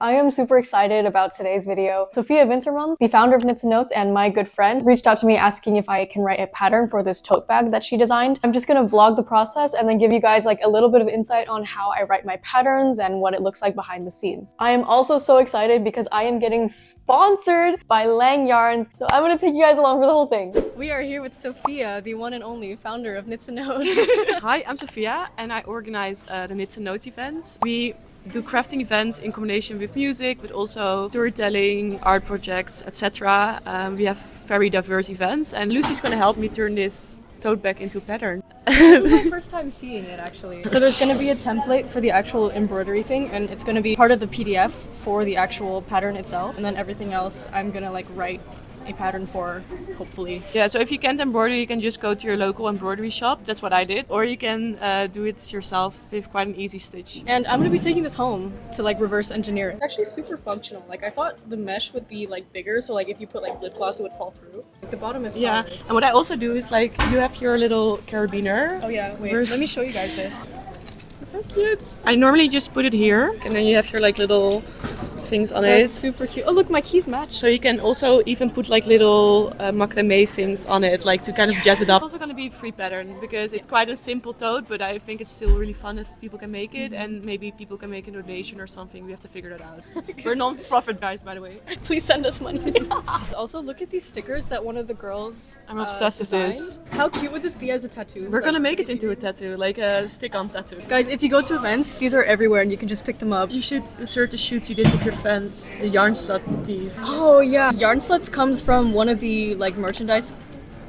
I am super excited about today's video. Sophia Wintermans, the founder of Knits and Notes and my good friend, reached out to me asking if I can write a pattern for this tote bag that she designed. I'm just gonna vlog the process and then give you guys like a little bit of insight on how I write my patterns and what it looks like behind the scenes. I am also so excited because I am getting sponsored by Lang Yarns, so I'm gonna take you guys along for the whole thing. We are here with Sophia, the one and only founder of Knits and Notes. Hi, I'm Sophia and I organize the Knits and Notes events. We do crafting events in combination with music, but also storytelling, art projects, etc. We have very diverse events, and Lucy's going to help me turn this tote bag into a pattern. This is my first time seeing it actually. So there's going to be a template for the actual embroidery thing, and it's going to be part of the PDF for the actual pattern itself, and then everything else I'm going to like write a pattern for, hopefully. Yeah, so if you can't embroider, you can just go to your local embroidery shop. That's what I did. Or you can do it yourself with quite an easy stitch. And I'm gonna be taking this home to like reverse engineer it. It's actually super functional. Like I thought the mesh would be like bigger, so like if you put like lip gloss it would fall through. Like, the bottom is solid. Yeah, and what I also do is like you have your little carabiner. Oh yeah, wait, let me show you guys this. It's so cute. I normally just put it here, and then you have your like little things on That's it. super cute. Oh look, my keys match. So you can also even put like little macrame things on it, like to kind of jazz it up. It's also going to be a free pattern because it's quite a simple tote, but I think it's still really fun if people can make it, and maybe people can make a donation or something. We have to figure that out. We're non-profit guys, by the way. Please send us money. Also, look at these stickers that one of the girls I'm obsessed with this. How cute would this be as a tattoo? We're gonna make it into a tattoo, like a stick-on tattoo. Guys, if you go to events, these are everywhere and you can just pick them up. You should insert the shoot you did with your friends, the yarn slut tees. Oh yeah, Yarn Sluts comes from one of the like merchandise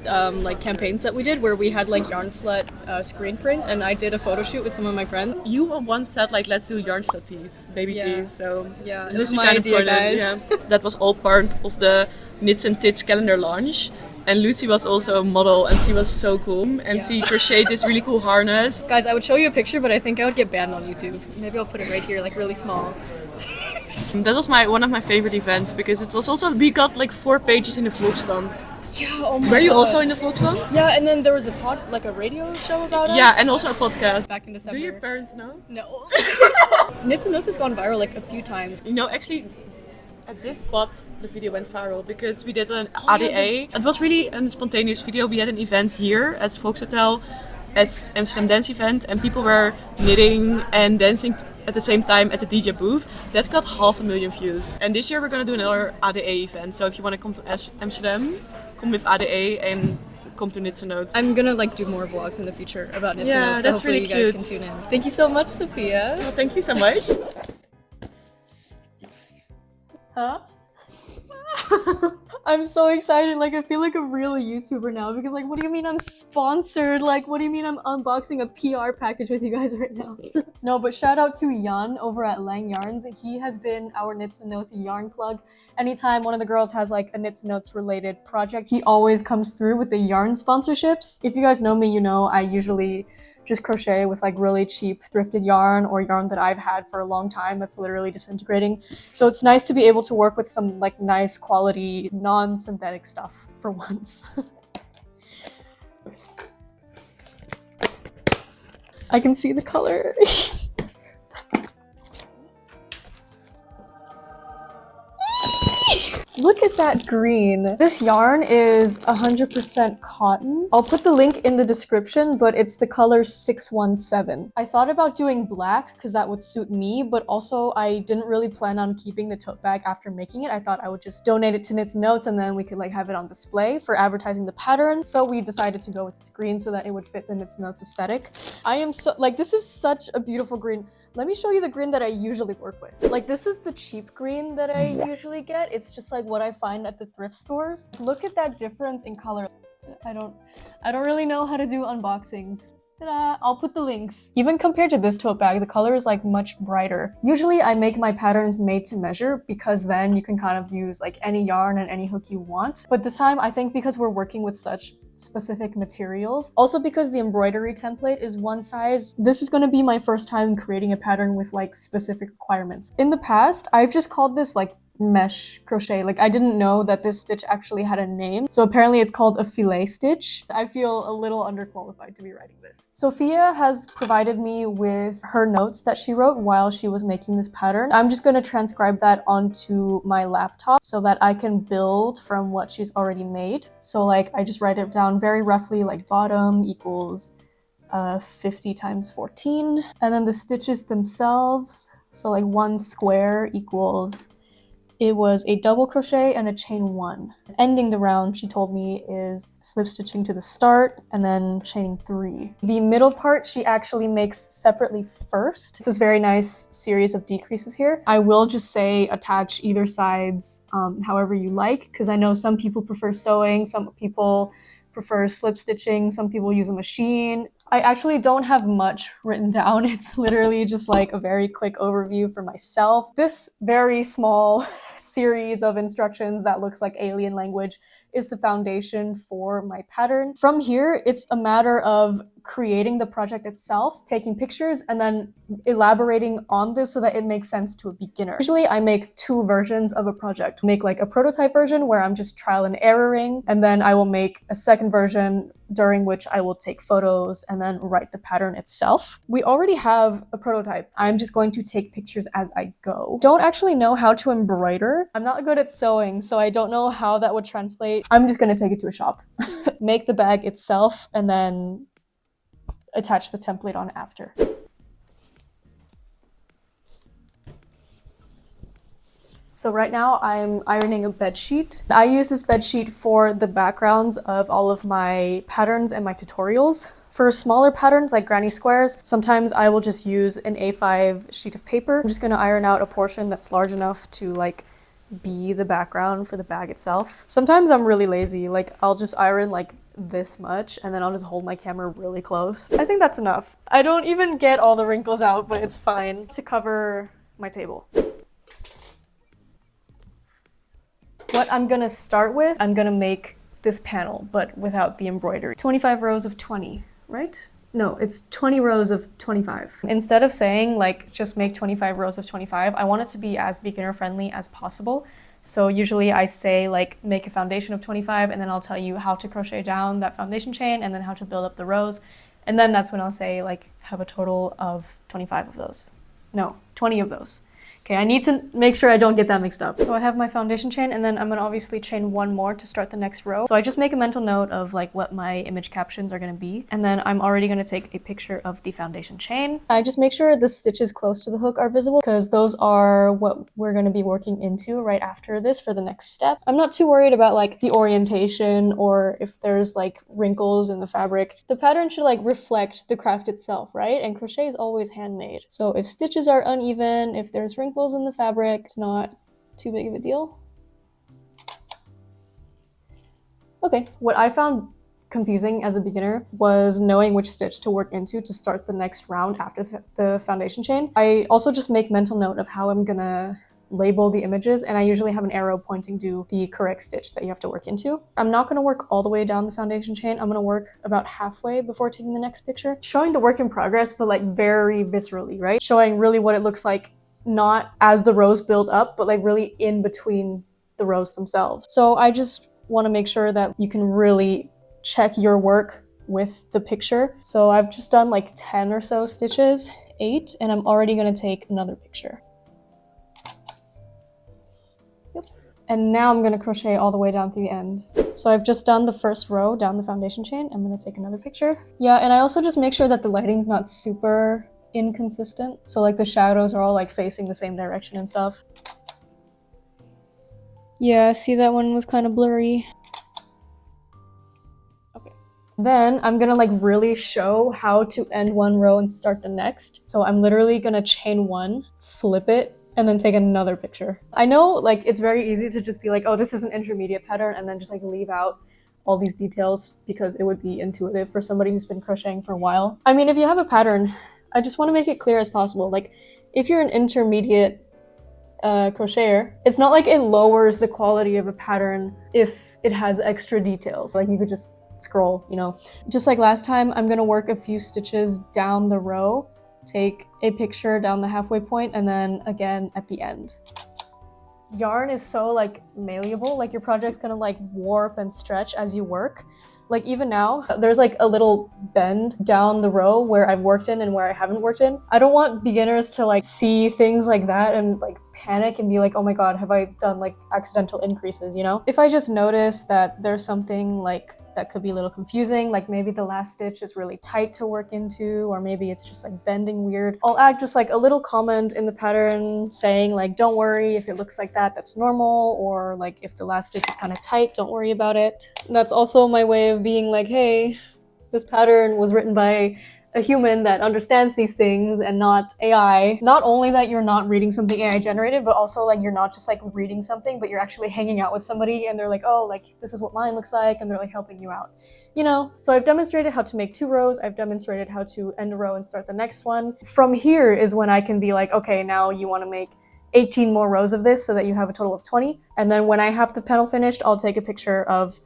like campaigns that we did where we had like Yarn Slut screen print, and I did a photo shoot with some of my friends. You once said like let's do yarn slut tees, baby tees, so yeah, it this was is my kind of idea, important, guys. yeah. That was all part of the Knits and Tits calendar launch. And Lucy was also a model, and she was so cool. And she crocheted this really cool harness. Guys, I would show you a picture, but I think I would get banned on YouTube. Maybe I'll put it right here, like really small. That was one of my favorite events because it was also, we got like 4 pages in the Volkskrant. Yeah, oh my Were you God. also in the Volkskrant? Yeah, and then there was a radio show about us. Yeah, and also a podcast. Back in December. Do your parents know? No. Knits and Notes has gone viral like a few times. You know, actually, at this spot, the video went viral because we did an ADA. It was really a spontaneous video. We had an event here at Volkshotel, at Amsterdam Dance Event, and people were knitting and dancing at the same time at the DJ booth. That got 500,000 views. And this year we're gonna do another ADA event. So if you want to come to Amsterdam, come with ADA and come to Knits and Notes. I'm gonna like do more vlogs in the future about Knits and Notes, so that's hopefully really you guys cute. can tune in. Thank you so much, Sophia. Well, thank you so much. Huh? I'm so excited, like I feel like a real YouTuber now because like what do you mean I'm sponsored? Like what do you mean I'm unboxing a PR package with you guys right now? No, but shout out to Jan over at Lang Yarns. He has been our Knits and Notes yarn plug. Anytime one of the girls has like a Knits and Notes related project, he always comes through with the yarn sponsorships. If you guys know me, you know I usually just crochet with like really cheap thrifted yarn or yarn that I've had for a long time that's literally disintegrating. So it's nice to be able to work with some like nice quality non-synthetic stuff for once. I can see the color. Look at that green. This yarn is 100% cotton. I'll put the link in the description, but it's the color 617. I thought about doing black because that would suit me, but also I didn't really plan on keeping the tote bag after making it. I thought I would just donate it to Knits and Notes and then we could like have it on display for advertising the pattern. So we decided to go with this green so that it would fit the Knits and Notes aesthetic. I am so, like, this is such a beautiful green. Let me show you the green that I usually work with. Like, this is the cheap green that I usually get. It's just like what I find at the thrift stores. Look at that difference in color. I don't really know how to do unboxings. Ta-da! I'll put the links. Even compared to this tote bag, the color is like much brighter. Usually I make my patterns made to measure because then you can kind of use like any yarn and any hook you want. But this time I think because we're working with such specific materials, also because the embroidery template is one size, this is going to be my first time creating a pattern with like specific requirements. In the past, I've just called this like mesh crochet. Like I didn't know that this stitch actually had a name. So apparently it's called a filet stitch. I feel a little underqualified to be writing this. Sophia has provided me with her notes that she wrote while she was making this pattern. I'm just going to transcribe that onto my laptop so that I can build from what she's already made. So like I just write it down very roughly, like bottom equals 50 times 14. And then the stitches themselves, so like 1 square equals, it was a double crochet and a chain 1. Ending the round, she told me, is slip stitching to the start and then chaining 3. The middle part she actually makes separately first. This is very nice series of decreases here. I will just say attach either sides however you like, because I know some people prefer sewing, some people prefer slip stitching, some people use a machine. I actually don't have much written down. It's literally just like a very quick overview for myself. This very small series of instructions that looks like alien language is the foundation for my pattern. From here, it's a matter of creating the project itself, taking pictures, and then elaborating on this so that it makes sense to a beginner. Usually I make 2 versions of a project. Make like a prototype version where I'm just trial and erroring, and then I will make a second version during which I will take photos and then write the pattern itself. We already have a prototype. I'm just going to take pictures as I go. Don't actually know how to embroider. I'm not good at sewing, so I don't know how that would translate. I'm just gonna take it to a shop, make the bag itself, and then attach the template on after. So right now I'm ironing a bed sheet. I use this bed sheet for the backgrounds of all of my patterns and my tutorials. For smaller patterns like granny squares, sometimes I will just use an A5 sheet of paper. I'm just gonna iron out a portion that's large enough to like be the background for the bag itself. Sometimes I'm really lazy, like I'll just iron like this much and then I'll just hold my camera really close. I think that's enough. I don't even get all the wrinkles out, but it's fine to cover my table. What I'm gonna start with, I'm gonna make this panel, but without the embroidery. 25 rows of 20, right? No, it's 20 rows of 25. Instead of saying like just make 25 rows of 25, I want it to be as beginner friendly as possible. So usually I say like make a foundation of 25 and then I'll tell you how to crochet down that foundation chain and then how to build up the rows. And then that's when I'll say like have a total of 25 of those. No, 20 of those. Okay, I need to make sure I don't get that mixed up. So I have my foundation chain and then I'm gonna obviously chain 1 more to start the next row. So I just make a mental note of like what my image captions are gonna be. And then I'm already gonna take a picture of the foundation chain. I just make sure the stitches close to the hook are visible because those are what we're gonna be working into right after this for the next step. I'm not too worried about like the orientation or if there's like wrinkles in the fabric. The pattern should like reflect the craft itself, right? And crochet is always handmade. So if stitches are uneven, if there's wrinkles in the fabric, it's not too big of a deal. Okay, what I found confusing as a beginner was knowing which stitch to work into to start the next round after the foundation chain. I also just make mental note of how I'm gonna label the images, and I usually have an arrow pointing to the correct stitch that you have to work into. I'm not gonna work all the way down the foundation chain. I'm gonna work about halfway before taking the next picture. Showing the work in progress, but like very viscerally, right? Showing really what it looks like, not as the rows build up, but like really in between the rows themselves. So I just want to make sure that you can really check your work with the picture. So I've just done like 10 or so stitches, 8, and I'm already going to take another picture. Yep. And now I'm going to crochet all the way down to the end. So I've just done the first row down the foundation chain. I'm going to take another picture. Yeah, and I also just make sure that the lighting's not super inconsistent. So like the shadows are all like facing the same direction and stuff. Yeah, see that one was kind of blurry. Okay. Then I'm gonna like really show how to end one row and start the next. So I'm literally gonna chain 1, flip it, and then take another picture. I know like it's very easy to just be like, oh, this is an intermediate pattern, and then just like leave out all these details because it would be intuitive for somebody who's been crocheting for a while. I mean, if you have a pattern, I just want to make it clear as possible. Like, if you're an intermediate crocheter, it's not like it lowers the quality of a pattern if it has extra details. Like, you could just scroll, you know. Just like last time, I'm gonna work a few stitches down the row, take a picture down the halfway point, and then again at the end. yarn is so like malleable, like your project's gonna like warp and stretch as you work. Like even now, there's like a little bend down the row where I've worked in and where I haven't worked in. I don't want beginners to like see things like that and like panic and be like, oh my god, have I done like accidental increases, you know? If I just notice that there's something like that could be a little confusing, like maybe the last stitch is really tight to work into, or maybe it's just like bending weird, I'll add just like a little comment in the pattern saying like, don't worry if it looks like that, that's normal, or like if the last stitch is kind of tight, don't worry about it. That's also my way of being like, hey, this pattern was written by a human that understands these things and not AI. Not only that you're not reading something AI generated, but also like you're not just like reading something, but you're actually hanging out with somebody and they're like, oh, like this is what mine looks like, and they're like helping you out. You know? So I've demonstrated how to make 2 rows, I've demonstrated how to end a row and start the next one. From here is when I can be like, okay, now you want to make 18 more rows of this so that you have a total of 20. And then when I have the panel finished, I'll take a picture of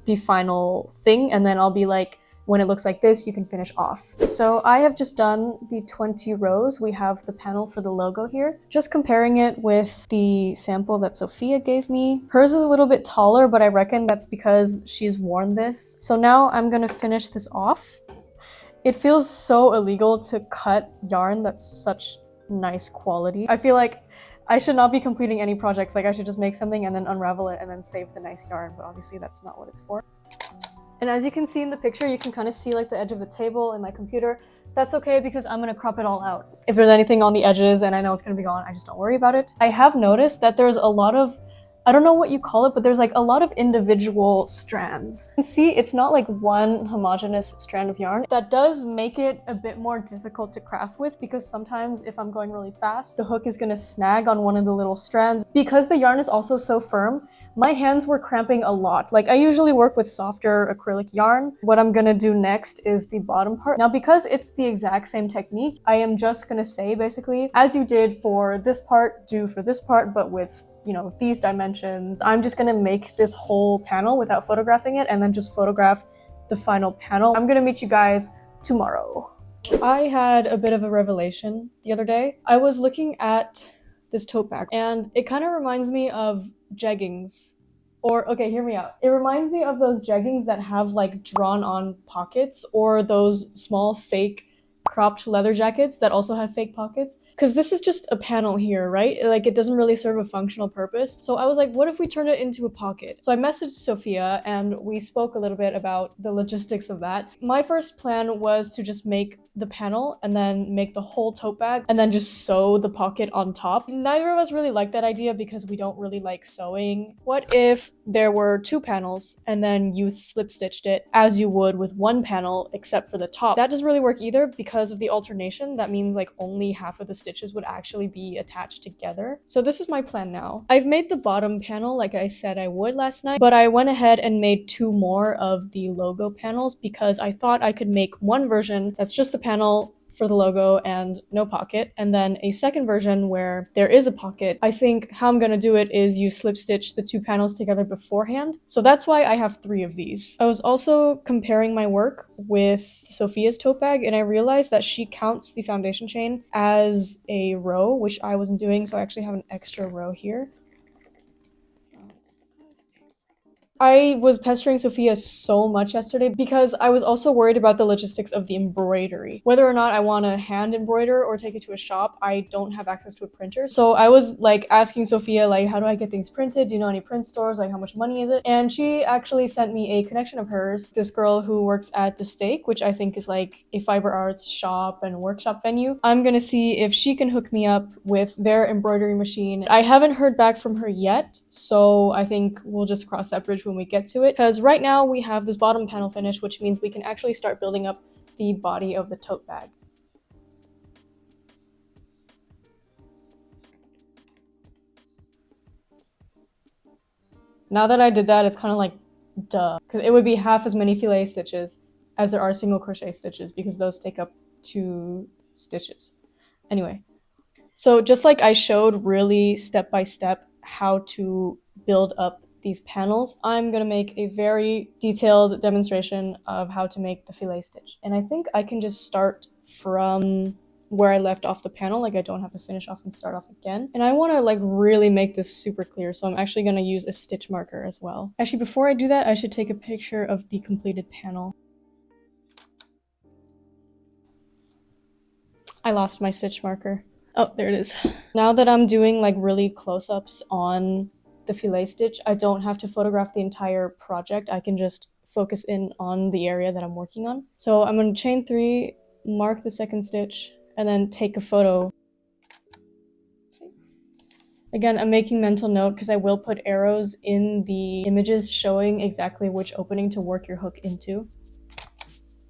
the final thing and then I'll be like, when it looks like this, you can finish off. So I have just done the 20 rows. We have the panel for the logo here. Just comparing it with the sample that Sophia gave me. Hers is a little bit taller, but I reckon that's because she's worn this. So now I'm gonna finish this off. It feels so illegal to cut yarn that's such nice quality. I feel like I should not be completing any projects. Like I should just make something and then unravel it and then save the nice yarn, but obviously that's not what it's for. And as you can see in the picture, you can kind of see like the edge of the table in my computer. That's okay because I'm gonna crop it all out. If there's anything on the edges and I know it's gonna be gone, I just don't worry about it. I have noticed that there's a lot of, I don't know what you call it, but there's like a lot of individual strands. You can see it's not like one homogeneous strand of yarn. That does make it a bit more difficult to craft with because sometimes if I'm going really fast, the hook is gonna snag on one of the little strands. Because the yarn is also so firm, my hands were cramping a lot. Like I usually work with softer acrylic yarn. What I'm gonna do next is the bottom part. Now because it's the exact same technique, I am just gonna say basically, as you did for this part, do for this part, but with, you know, these dimensions. I'm just gonna make this whole panel without photographing it and then just photograph the final panel. I'm gonna meet you guys tomorrow. I had a bit of a revelation the other day. I was looking at this tote bag and it kind of reminds me of jeggings. Or, okay, hear me out. It reminds me of those jeggings that have like drawn on pockets or those small fake cropped leather jackets that also have fake pockets. Because this is just a panel here, right? Like it doesn't really serve a functional purpose. So I was like, what if we turned it into a pocket? So I messaged Sophia and we spoke a little bit about the logistics of that. My first plan was to just make the panel and then make the whole tote bag and then just sew the pocket on top. Neither of us really like that idea because we don't really like sewing. What if there were 2 panels and then you slip stitched it as you would with 1 panel except for the top? That doesn't really work either because of the alternation. That means like only half of the stitches would actually be attached together. So this is my plan now. I've made the bottom panel like I said I would last night, but I went ahead and made 2 more of the logo panels because I thought I could make one version that's just the panel for the logo and no pocket, and then a second version where there is a pocket. I think how I'm gonna do it is you slip stitch the 2 panels together beforehand. So that's why I have 3 of these. I was also comparing my work with Sophia's tote bag and I realized that she counts the foundation chain as a row, which I wasn't doing, so I actually have an extra row here. I was pestering Sophia so much yesterday because I was also worried about the logistics of the embroidery. Whether or not I want to hand embroider or take it to a shop, I don't have access to a printer. So I was like asking Sophia, like, how do I get things printed? Do you know any print stores? Like, how much money is it? And she actually sent me a connection of hers, this girl who works at The Stake, which I think is like a fiber arts shop and workshop venue. I'm gonna see if she can hook me up with their embroidery machine. I haven't heard back from her yet, so I think we'll just cross that bridge when we get to it, because right now we have this bottom panel finished, which means we can actually start building up the body of the tote bag. Now that I did that, it's kind of like duh, because it would be half as many filet stitches as there are single crochet stitches because those take up 2 stitches. Anyway, so just like I showed really step by step how to build up these panels, I'm gonna make a very detailed demonstration of how to make the filet stitch. And I think I can just start from where I left off the panel, like I don't have to finish off and start off again. And I want to like really make this super clear, so I'm actually going to use a stitch marker as well. Actually, before I do that, I should take a picture of the completed panel. I lost my stitch marker. Oh, there it is. Now that I'm doing like really close-ups on the filet stitch, I don't have to photograph the entire project. I can just focus in on the area that I'm working on. So I'm going to chain 3, mark the second stitch, and then take a photo. Again, I'm making mental note because I will put arrows in the images showing exactly which opening to work your hook into.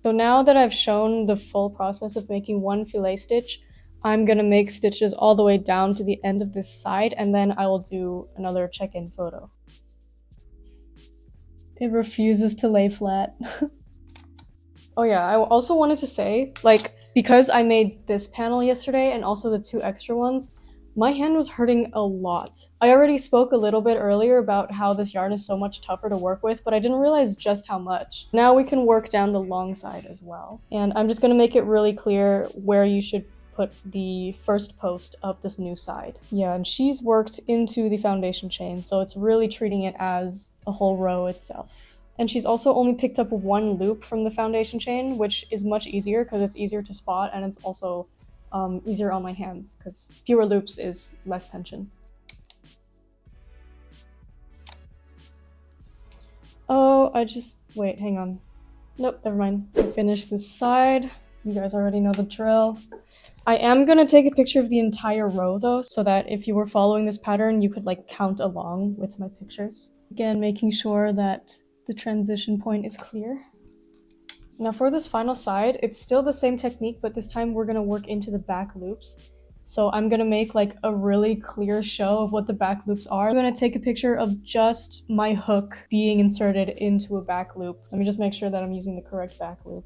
So now that I've shown the full process of making one filet stitch, I'm gonna make stitches all the way down to the end of this side, and then I will do another check-in photo. It refuses to lay flat. Oh yeah, I also wanted to say, like, because I made this panel yesterday and also the 2 extra ones, my hand was hurting a lot. I already spoke a little bit earlier about how this yarn is so much tougher to work with, but I didn't realize just how much. Now we can work down the long side as well. And I'm just gonna make it really clear where you should put the first post of this new side. Yeah, and she's worked into the foundation chain, so it's really treating it as a whole row itself. And she's also only picked up 1 loop from the foundation chain, which is much easier because it's easier to spot, and it's also easier on my hands because fewer loops is less tension. Oh, wait, hang on. Nope, never mind. I finished this side. You guys already know the drill. I am gonna take a picture of the entire row though, so that if you were following this pattern, you could like count along with my pictures. Again, making sure that the transition point is clear. Now for this final side, it's still the same technique, but this time we're gonna work into the back loops. So I'm gonna make like a really clear show of what the back loops are. I'm gonna take a picture of just my hook being inserted into a back loop. Let me just make sure that I'm using the correct back loop.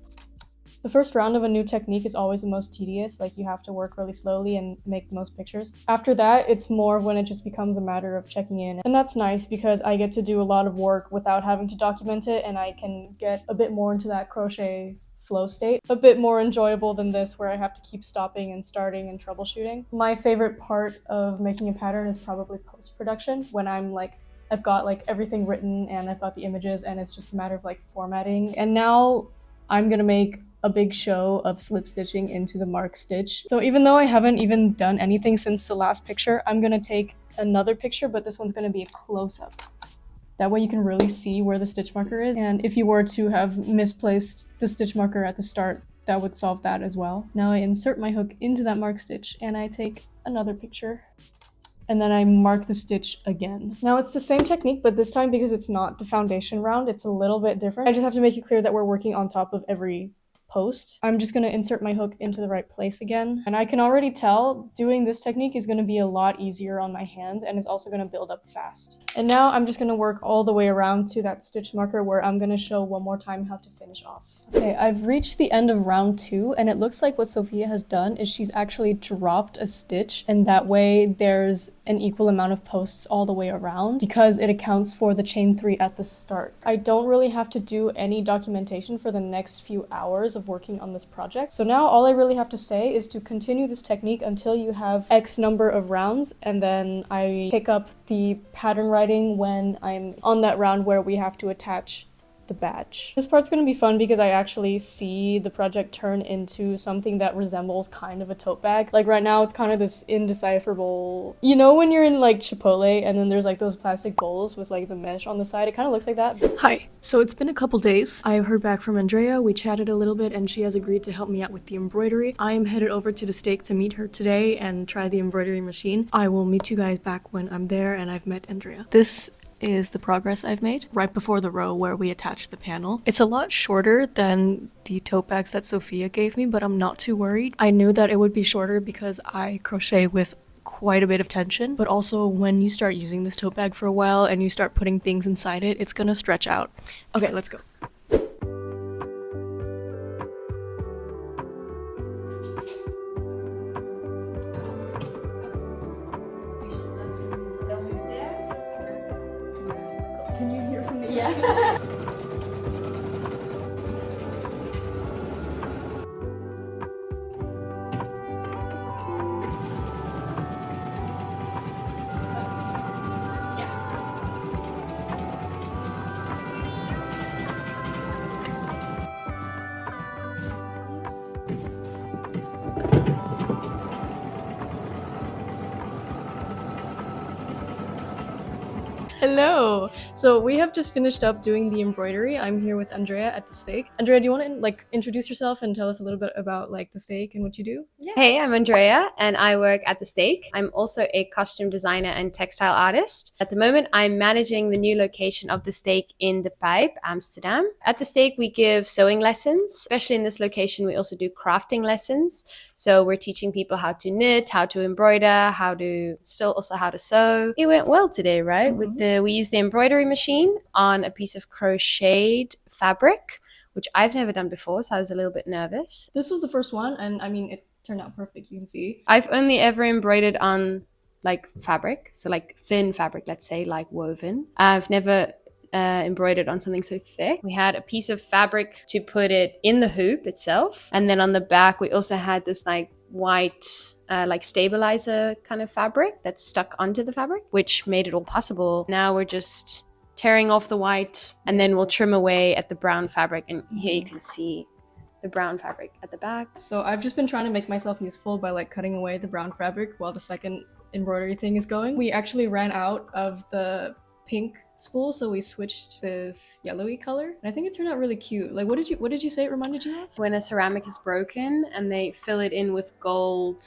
The first round of a new technique is always the most tedious, like you have to work really slowly and make the most pictures. After that, it's more when it just becomes a matter of checking in. And that's nice because I get to do a lot of work without having to document it, and I can get a bit more into that crochet flow state. A bit more enjoyable than this where I have to keep stopping and starting and troubleshooting. My favorite part of making a pattern is probably post-production, when I'm like, I've got like everything written and I've got the images and it's just a matter of like formatting. And now I'm gonna make a big show of slip stitching into the mark stitch. So even though I haven't even done anything since the last picture, I'm gonna take another picture, but this one's gonna be a close-up. That way you can really see where the stitch marker is. And if you were to have misplaced the stitch marker at the start, that would solve that as well. Now I insert my hook into that mark stitch and I take another picture. And then I mark the stitch again. Now it's the same technique, but this time because it's not the foundation round, it's a little bit different. I just have to make it clear that we're working on top of every post. I'm just gonna insert my hook into the right place again. And I can already tell doing this technique is gonna be a lot easier on my hands, and it's also gonna build up fast. And now I'm just gonna work all the way around to that stitch marker where I'm gonna show one more time how to finish off. Okay, I've reached the end of round 2, and it looks like what Sophia has done is she's actually dropped a stitch, and that way there's an equal amount of posts all the way around because it accounts for the chain 3 at the start. I don't really have to do any documentation for the next few hours of working on this project. So now all I really have to say is to continue this technique until you have X number of rounds, and then I pick up the pattern writing when I'm on that round where we have to attach the badge. This part's gonna be fun because I actually see the project turn into something that resembles kind of a tote bag. Like right now it's kind of this indecipherable, you know when you're in like Chipotle and then there's like those plastic bowls with like the mesh on the side, it kind of looks like that. Hi, so it's been a couple days. I heard back from Andrea, we chatted a little bit and she has agreed to help me out with the embroidery. I am headed over to the stake to meet her today and try the embroidery machine. I will meet you guys back when I'm there and I've met Andrea. This is the progress I've made right before the row where we attach the panel. It's a lot shorter than the tote bags that Sophia gave me, but I'm not too worried. I knew that it would be shorter because I crochet with quite a bit of tension, but also when you start using this tote bag for a while and you start putting things inside it, it's gonna stretch out. Okay, let's go. Can you hear from the yeah. Hello. So we have just finished up doing the embroidery. I'm here with Andrea at the stake. Andrea, do you want to like introduce yourself and tell us a little bit about like the stake and what you do? Hey, I'm Andrea and I work at The Stake. I'm also a costume designer and textile artist. At the moment, I'm managing the new location of The Stake in De Pijp, Amsterdam. At The Stake, we give sewing lessons. Especially in this location, we also do crafting lessons. So we're teaching people how to knit, how to embroider, how to sew. It went well today, right? We used the embroidery machine on a piece of crocheted fabric, which I've never done before, so I was a little bit nervous. This was the first one, and I mean, it turned out perfect, you can see. I've only ever embroidered on like fabric, so like thin fabric, let's say, like woven. I've never embroidered on something so thick. We had a piece of fabric to put it in the hoop itself, and then on the back we also had this like white like stabilizer kind of fabric that's stuck onto the fabric, which made it all possible. Now we're just tearing off the white, and then we'll trim away at the brown fabric, and here you can see the brown fabric at the back. So I've just been trying to make myself useful by like cutting away the brown fabric while the second embroidery thing is going. We actually ran out of the pink spool, so we switched this yellowy color, and I think it turned out really cute. Like, what did you say it reminded you of? When a ceramic is broken and they fill it in with gold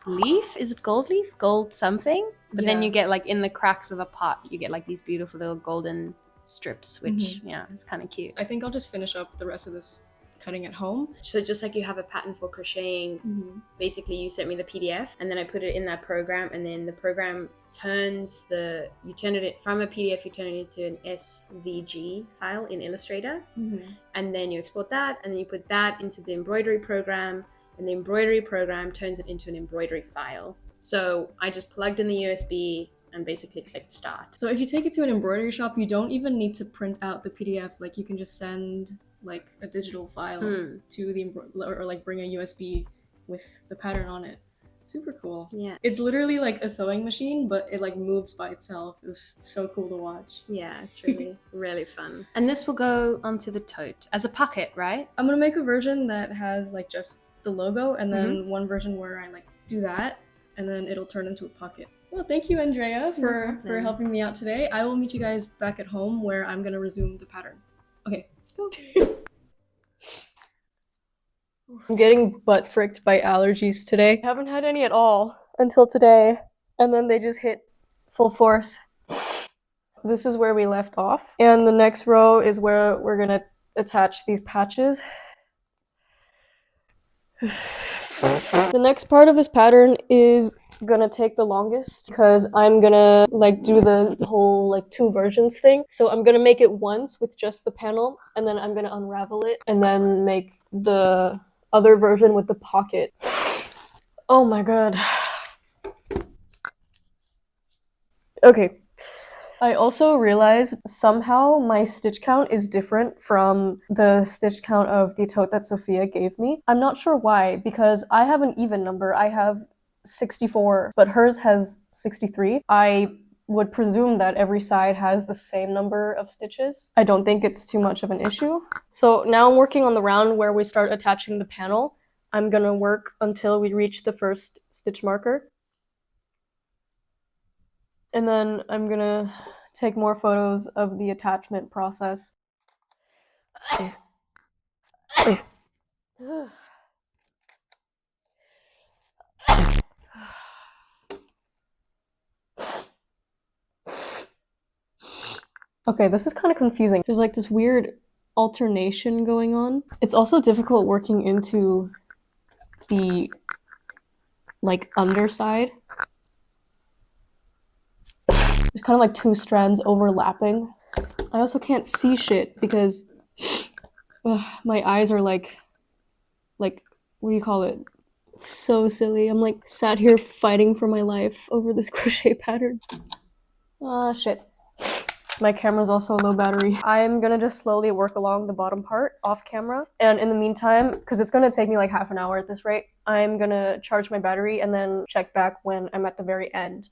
leaf, is it gold leaf? Gold something? But then you get like in the cracks of a pot, you get like these beautiful little golden strips, which yeah, it's kind of cute. I think I'll just finish up the rest of this cutting at home. So just like you have a pattern for crocheting, basically you sent me the PDF and then I put it in that program, and then the program turns you turn it from a PDF, you turn it into an SVG file in Illustrator, and then you export that, and then you put that into the embroidery program, and the embroidery program turns it into an embroidery file. So I just plugged in the USB and basically clicked start. So if you take it to an embroidery shop, you don't even need to print out the PDF. Like, you can just send like a digital file to the or like bring a USB with the pattern on it. Super cool. Yeah. It's literally like a sewing machine, but it like moves by itself. It's so cool to watch. Yeah, it's really, really fun. And this will go onto the tote as a pocket, right? I'm gonna make a version that has like just the logo, and then one version where I like do that, and then it'll turn into a pocket. Well, thank you, Andrea, for helping me out today. I will meet you guys back at home where I'm gonna resume the pattern. Okay, go. I'm getting butt fricked by allergies today. I haven't had any at all until today, and then they just hit full force. This is where we left off, and the next row is where we're gonna attach these patches. The next part of this pattern is gonna take the longest because I'm gonna like do the whole like 2 versions thing. So I'm gonna make it once with just the panel, and then I'm gonna unravel it and then make the other version with the pocket. Oh my god. Okay. I also realized somehow my stitch count is different from the stitch count of the tote that Sophia gave me. I'm not sure why, because I have an even number. I have 64, but hers has 63. I would presume that every side has the same number of stitches. I don't think it's too much of an issue. So now I'm working on the round where we start attaching the panel. I'm gonna work until we reach the first stitch marker. And then I'm gonna take more photos of the attachment process. Okay, this is kind of confusing. There's like this weird alternation going on. It's also difficult working into the like underside. There's kind of like 2 strands overlapping. I also can't see shit because my eyes are like, what do you call it? It's so silly. I'm like sat here fighting for my life over this crochet pattern. Ah, shit. My camera's also low battery. I'm gonna just slowly work along the bottom part off camera. And in the meantime, because it's gonna take me like half an hour at this rate, I'm gonna charge my battery and then check back when I'm at the very end.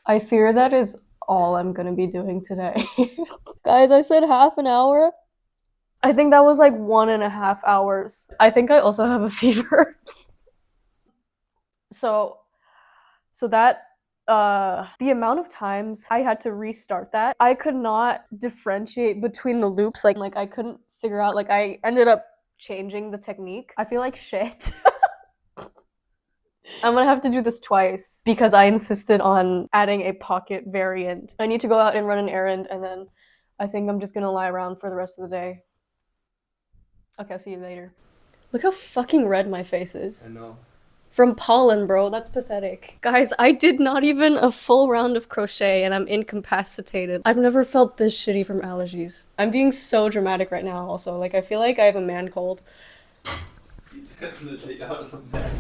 I fear that is all I'm gonna be doing today. Guys, I said half an hour. I think that was like 1.5 hours. I think I also have a fever. So that the amount of times I had to restart that, I could not differentiate between the loops. Like I couldn't figure out, like I ended up changing the technique. I feel like shit. I'm gonna have to do this twice because I insisted on adding a pocket variant. I need to go out and run an errand, and then I think I'm just gonna lie around for the rest of the day. Okay, I'll see you later. Look how fucking red my face is. I know. From pollen, bro. That's pathetic. Guys, I did not even a full round of crochet and I'm incapacitated. I've never felt this shitty from allergies. I'm being so dramatic right now also. Like, I feel like I have a man cold. Definitely out of that.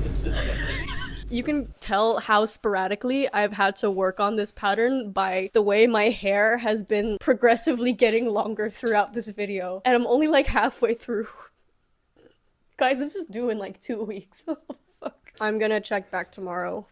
You can tell how sporadically I've had to work on this pattern by the way my hair has been progressively getting longer throughout this video. And I'm only like halfway through. Guys, this is due in like 2 weeks. Fuck. I'm gonna check back tomorrow.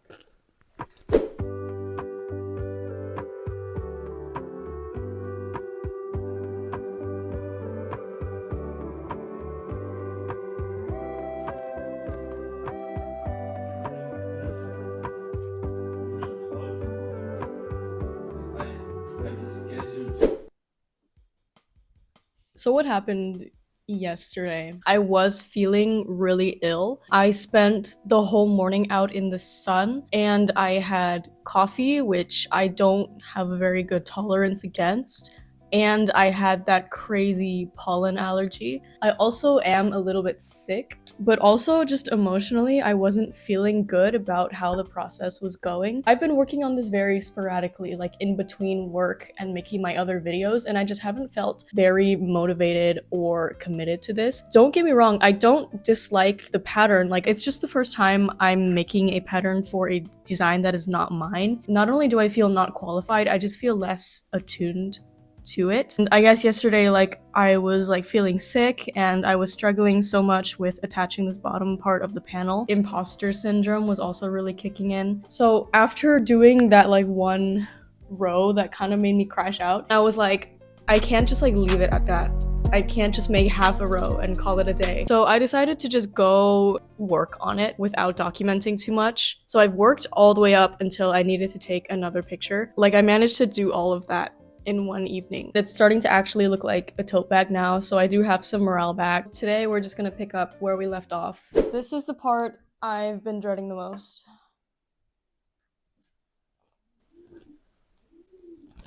So what happened yesterday? I was feeling really ill. I spent the whole morning out in the sun and I had coffee, which I don't have a very good tolerance against. And I had that crazy pollen allergy. I also am a little bit sick, but also just emotionally, I wasn't feeling good about how the process was going. I've been working on this very sporadically, like in between work and making my other videos, and I just haven't felt very motivated or committed to this. Don't get me wrong, I don't dislike the pattern. Like, it's just the first time I'm making a pattern for a design that is not mine. Not only do I feel not qualified, I just feel less attuned to it. And I guess yesterday, like, I was like feeling sick and I was struggling so much with attaching this bottom part of the panel. Imposter syndrome was also really kicking in. So after doing that like one row that kind of made me crash out, I was like, I can't just like leave it at that. I can't just make half a row and call it a day. So I decided to just go work on it without documenting too much. So I've worked all the way up until I needed to take another picture. Like, I managed to do all of that in one evening. It's starting to actually look like a tote bag now, so I do have some morale back. Today we're just gonna pick up where we left off. This is the part I've been dreading the most.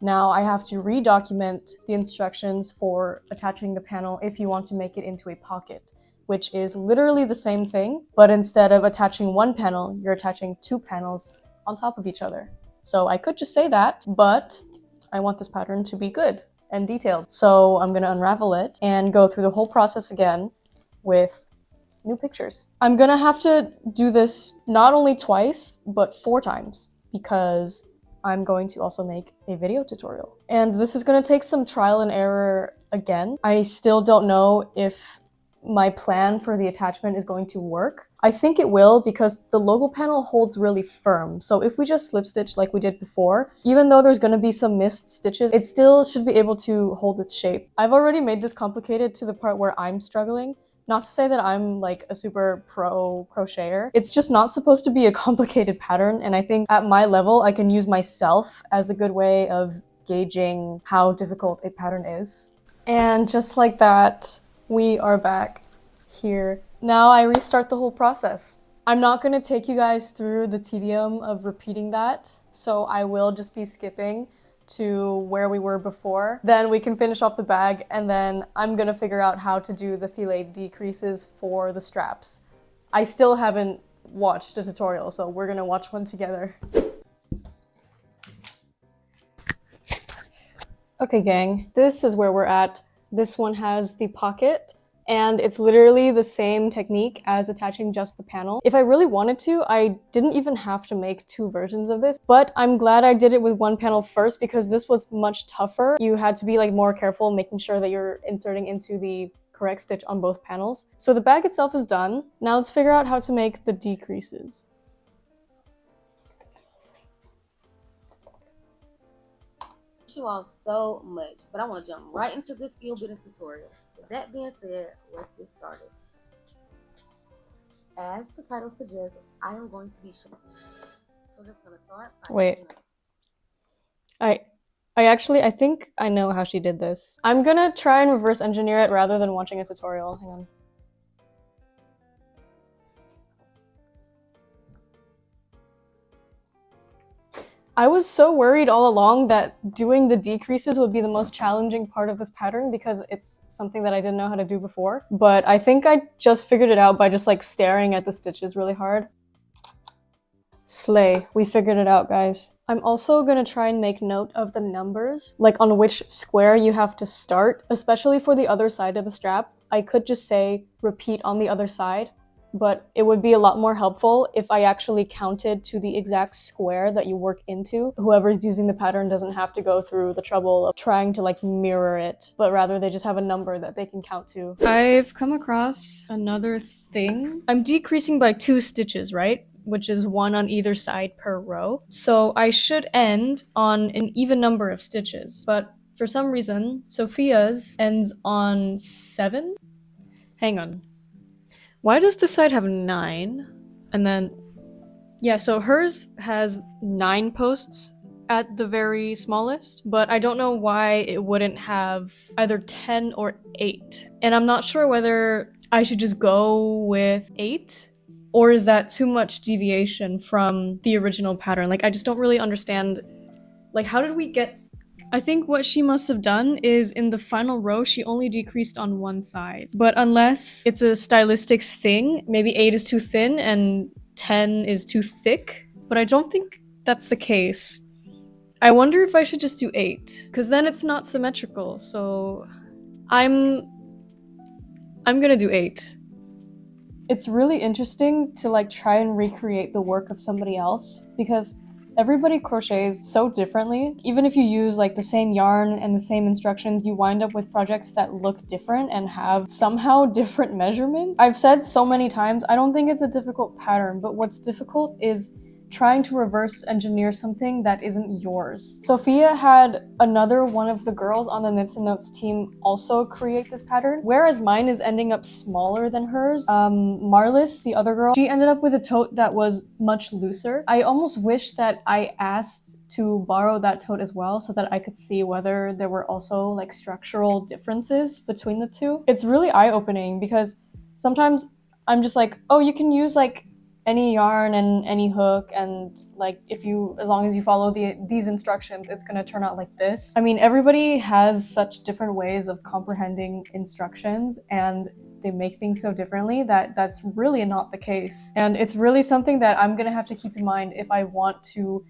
Now I have to redocument the instructions for attaching the panel if you want to make it into a pocket, which is literally the same thing, but instead of attaching one panel, you're attaching two panels on top of each other. So I could just say that, but I want this pattern to be good and detailed. So I'm gonna unravel it and go through the whole process again with new pictures. I'm gonna have to do this not only twice, but 4 times because I'm going to also make a video tutorial. And this is gonna take some trial and error again. I still don't know if my plan for the attachment is going to work. I think it will because the logo panel holds really firm. So if we just slip stitch like we did before, even though there's gonna be some missed stitches, it still should be able to hold its shape. I've already made this complicated to the part where I'm struggling. Not to say that I'm like a super pro crocheter. It's just not supposed to be a complicated pattern. And I think at my level, I can use myself as a good way of gauging how difficult a pattern is. And just like that, we are back here. Now I restart the whole process. I'm not gonna take you guys through the tedium of repeating that, so I will just be skipping to where we were before. Then we can finish off the bag, and then I'm gonna figure out how to do the filet decreases for the straps. I still haven't watched a tutorial, so we're gonna watch one together. Okay, gang, this is where we're at. This one has the pocket, and it's literally the same technique as attaching just the panel. If I really wanted to, I didn't even have to make 2 versions of this, but I'm glad I did it with one panel first because this was much tougher. You had to be like more careful making sure that you're inserting into the correct stitch on both panels. So the bag itself is done. Now let's figure out how to make the decreases. You all so much, but I want to jump right into this skill building tutorial. With that being said, let's get started. As the title suggests, I am going to be sure. So we're just gonna start. Wait. I think I know how she did this. I'm gonna try and reverse engineer it rather than watching a tutorial. Hang on. I was so worried all along that doing the decreases would be the most challenging part of this pattern because it's something that I didn't know how to do before. But I think I just figured it out by just like staring at the stitches really hard. Slay. We figured it out, guys. I'm also gonna try and make note of the numbers, like on which square you have to start, especially for the other side of the strap. I could just say repeat on the other side, but it would be a lot more helpful if I actually counted to the exact square that you work into. Whoever's using the pattern doesn't have to go through the trouble of trying to like mirror it, but rather they just have a number that they can count to. I've come across another thing. I'm decreasing by 2 stitches, right? Which is 1 on either side per row. So I should end on an even number of stitches, but for some reason, Sophia's ends on 7? Hang on. Why does this side have 9? And then, yeah, so hers has 9 posts at the very smallest, but I don't know why it wouldn't have either 10 or 8. And I'm not sure whether I should just go with 8, or is that too much deviation from the original pattern? Like, I just don't really understand, like, how did we get... I think what she must have done is in the final row, she only decreased on one side. But unless it's a stylistic thing, maybe 8 is too thin and 10 is too thick. But I don't think that's the case. I wonder if I should just do 8, because then it's not symmetrical. So I'm gonna do 8. It's really interesting to like try and recreate the work of somebody else, because everybody crochets so differently. Even if you use like the same yarn and the same instructions, you wind up with projects that look different and have somehow different measurements. I've said so many times, I don't think it's a difficult pattern, but what's difficult is trying to reverse engineer something that isn't yours. Sophia had another one of the girls on the Knits and Notes team also create this pattern, whereas mine is ending up smaller than hers. Marlis, the other girl, she ended up with a tote that was much looser. I almost wish that I asked to borrow that tote as well so that I could see whether there were also like structural differences between the two. It's really eye-opening because sometimes I'm just like, oh, you can use like any yarn and any hook, and like as long as you follow these instructions, it's gonna turn out like this. I mean, everybody has such different ways of comprehending instructions and they make things so differently that that's really not the case. And it's really something that I'm gonna have to keep in mind if I want to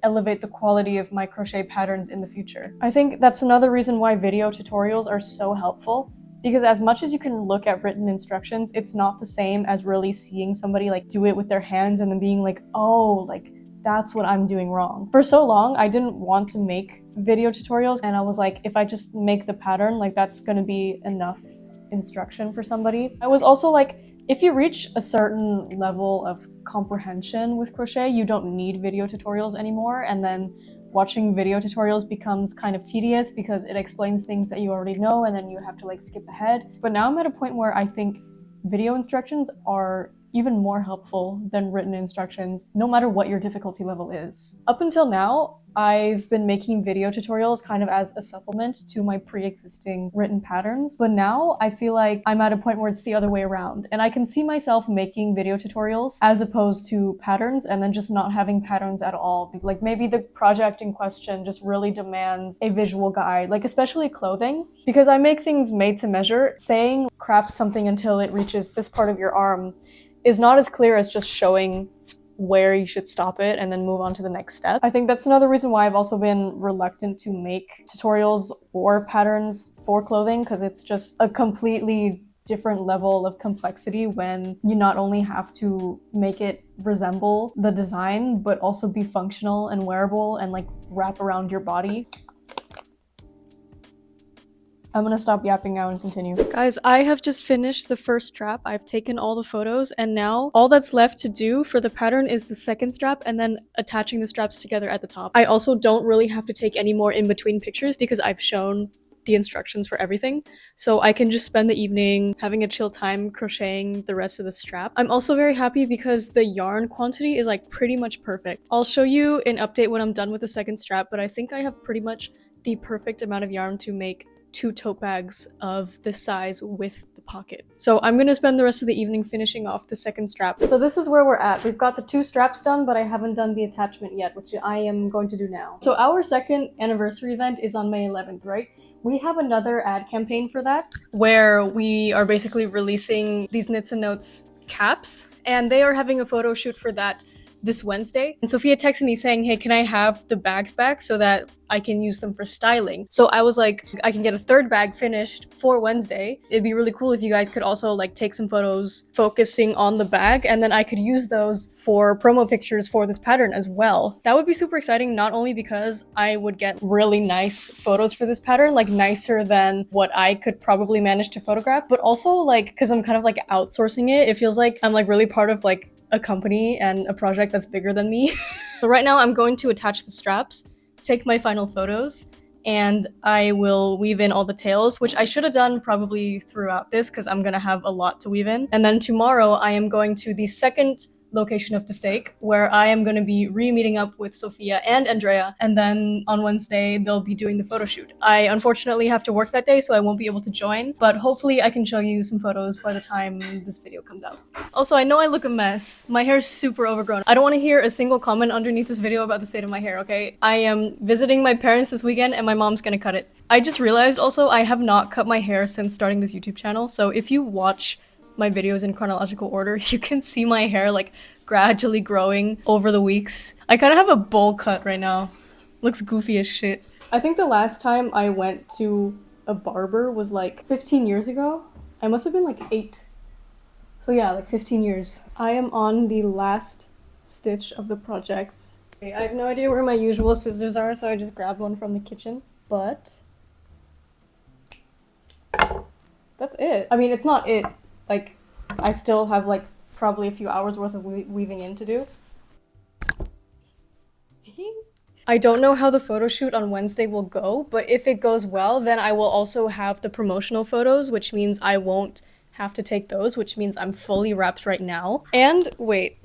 elevate the quality of my crochet patterns in the future. I think that's another reason why video tutorials are so helpful. Because as much as you can look at written instructions, it's not the same as really seeing somebody like do it with their hands and then being like, oh, like that's what I'm doing wrong. For so long, I didn't want to make video tutorials, and I was like, if I just make the pattern, like that's gonna be enough instruction for somebody. I was also like, if you reach a certain level of comprehension with crochet, you don't need video tutorials anymore, and then watching video tutorials becomes kind of tedious because it explains things that you already know and then you have to like skip ahead. But now I'm at a point where I think video instructions are even more helpful than written instructions, no matter what your difficulty level is. Up until now, I've been making video tutorials kind of as a supplement to my pre-existing written patterns, but now I feel like I'm at a point where it's the other way around, and I can see myself making video tutorials as opposed to patterns and then just not having patterns at all. Like maybe the project in question just really demands a visual guide, like especially clothing, because I make things made to measure. Saying craft something until it reaches this part of your arm is not as clear as just showing where you should stop it and then move on to the next step. I think that's another reason why I've also been reluctant to make tutorials or patterns for clothing, because it's just a completely different level of complexity when you not only have to make it resemble the design, but also be functional and wearable and like wrap around your body. I'm gonna stop yapping now and continue. Guys, I have just finished the first strap. I've taken all the photos, and now all that's left to do for the pattern is the second strap and then attaching the straps together at the top. I also don't really have to take any more in-between pictures because I've shown the instructions for everything, so I can just spend the evening having a chill time crocheting the rest of the strap. I'm also very happy because the yarn quantity is like pretty much perfect. I'll show you an update when I'm done with the second strap, but I think I have pretty much the perfect amount of yarn to make 2 tote bags of this size with the pocket. So I'm gonna spend the rest of the evening finishing off the second strap. So this is where we're at. We've got the 2 straps done, but I haven't done the attachment yet, which I am going to do now. So our second anniversary event is on May 11th, right? We have another ad campaign for that, where we are basically releasing these Knits and Notes caps, and they are having a photo shoot for that this Wednesday. And Sophia texted me saying, hey, can I have the bags back so that I can use them for styling? So I was like, I can get a third bag finished for Wednesday. It'd be really cool if you guys could also like take some photos focusing on the bag, and then I could use those for promo pictures for this pattern as well. That would be super exciting, not only because I would get really nice photos for this pattern, like nicer than what I could probably manage to photograph, but also like, because I'm kind of like outsourcing it, it feels like I'm like really part of like a company and a project that's bigger than me. So right now I'm going to attach the straps, take my final photos, and I will weave in all the tails, which I should have done probably throughout this because I'm gonna have a lot to weave in. And then tomorrow I am going to the second location of the stake, where I am going to be re-meeting up with Sophia and Andrea, and then on Wednesday they'll be doing the photo shoot. I unfortunately have to work that day, so I won't be able to join, but hopefully I can show you some photos by the time this video comes out. Also, I know I look a mess. My hair is super overgrown. I don't want to hear a single comment underneath this video about the state of my hair, okay? I am visiting my parents this weekend and my mom's gonna cut it. I just realized also I have not cut my hair since starting this YouTube channel, so if you watch my videos in chronological order, you can see my hair like gradually growing over the weeks. I kind of have a bowl cut right now. Looks goofy as shit. I think the last time I went to a barber was like 15 years ago. I must have been like 8. So yeah, like 15 years. I am on the last stitch of the project. Okay, I have no idea where my usual scissors are, so I just grabbed one from the kitchen, but that's it. I mean, it's not it. Like, I still have like probably a few hours worth of weaving in to do. I don't know how the photo shoot on Wednesday will go, but if it goes well, then I will also have the promotional photos, which means I won't have to take those, which means I'm fully wrapped right now. And wait,